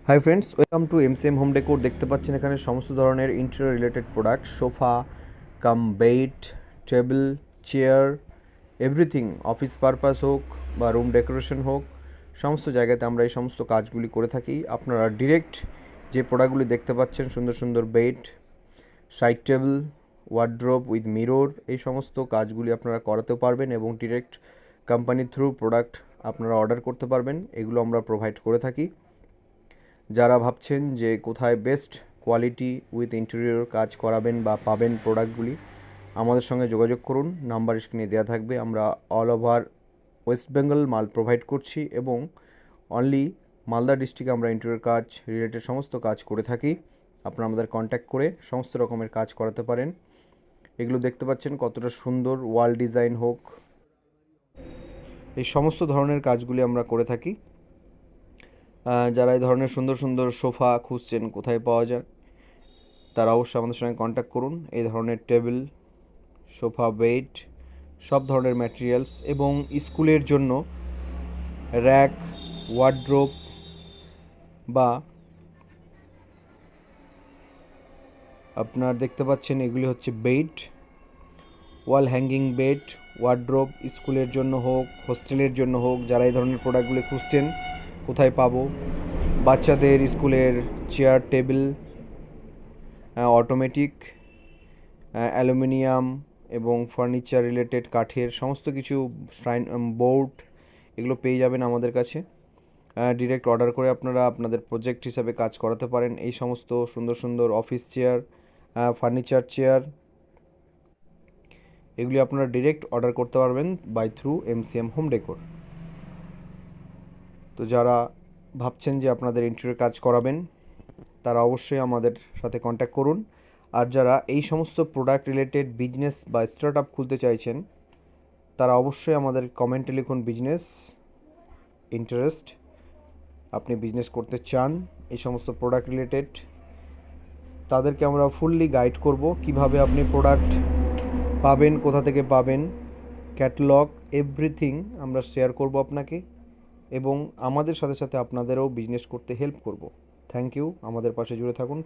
Hi friends, welcome to MCM home decor. দেখতে পাচ্ছেন এখানে সমস্ত ধরনের interior related product, sofa cum bed, table, chair, everything. Office purpose হোক বা রুম ডেকোরেশন হোক, সমস্ত জায়গাতে আমরা এই সমস্ত কাজগুলি করে থাকি। আপনারা ডিরেক্ট যে প্রোডাক্টগুলি দেখতে পাচ্ছেন, সুন্দর সুন্দর bed, side table, wardrobe with mirror, এই সমস্ত কাজগুলি আপনারা করাতে পারবেন এবং ডিরেক্ট কোম্পানির থ্রু প্রোডাক্ট আপনারা অর্ডার করতে পারবেন। এগুলো আমরা প্রোভাইড করে থাকি। যারা ভাবছেন যে কোথায় বেস্ট কোয়ালিটি উইথ ইন্টেরিয়র কাজ করাবেন বা পাবেন প্রোডাক্টগুলি, আমাদের সঙ্গে যোগাযোগ করুন। নাম্বার স্ক্রিনে দেওয়া থাকবে। আমরা অল ওভার ওয়েস্ট বেঙ্গল মাল প্রোভাইড করছি এবং অনলি মালদা ডিস্ট্রিক্টে আমরা ইন্টেরিয়র কাজ রিলেটেড সমস্ত কাজ করে থাকি। আপনারা আমাদের কন্ট্যাক্ট করে সমস্ত রকমের কাজ করাতে পারেন। এগুলো দেখতে পাচ্ছেন কতটা সুন্দর, ওয়াল ডিজাইন হোক, এই সমস্ত ধরনের কাজগুলি আমরা করে থাকি। যারা এই ধরনের সুন্দর সুন্দর সোফা খুঁজছেন কোথায় পাওয়া যায়, তারা অবশ্যই আমাদের সঙ্গে কন্ট্যাক্ট করুন। এই ধরনের টেবিল, সোফা, বেড, সব ধরনের ম্যাটেরিয়ালস এবং স্কুলের জন্য র্যাক, ওয়ার্ড্রোব বা আপনার দেখতে পাচ্ছেন এগুলি হচ্ছে bed, wall hanging bed, wardrobe, স্কুলের জন্য হোক, হোস্টেলের জন্য হোক। যারা এই ধরনের প্রোডাক্টগুলি খুঁজছেন কোথায় পাবো, বাচ্চাদের স্কুলের চেয়ার টেবিল, অটোমেটিক, অ্যালুমিনিয়াম এবং ফার্নিচার রিলেটেড কাঠের সমস্ত কিছু, বোর্ড, এগুলো পেয়ে যাবেন আমাদের কাছে। ডিরেক্ট অর্ডার করে আপনারা আপনাদের প্রজেক্ট হিসাবে কাজ করাতে পারেন। এই সমস্ত সুন্দর সুন্দর অফিস চেয়ার, ফার্নিচার চেয়ার, এগুলি আপনারা ডিরেক্ট অর্ডার করতে পারবেন by through MCM home decor. তো যারা ভাবছেন যে আপনাদের ইন্টেরিয়র কাজ করাবেন, তারা অবশ্যই আমাদের সাথে কন্ট্যাক্ট করুন। আর যারা এই সমস্ত প্রোডাক্ট রিলেটেড বিজনেস বা স্টার্ট আপ খুলতে চাইছেন, তারা অবশ্যই আমাদের কমেন্টে লিখুন বিজনেস ইন্টারেস্ট। আপনি বিজনেস করতে চান এই সমস্ত প্রোডাক্ট রিলেটেড, তাদেরকে আমরা ফুললি গাইড করব কিভাবে আপনি প্রোডাক্ট পাবেন, কোথা থেকে পাবেন, ক্যাটালগ, এভরিথিং আমরা শেয়ার করব আপনাকে এবং আমাদের সাথে সাথে আপনাদেরও বিজনেস করতে হেল্প করব। থ্যাংক ইউ, আমাদের পাশে জুড়ে থাকুন।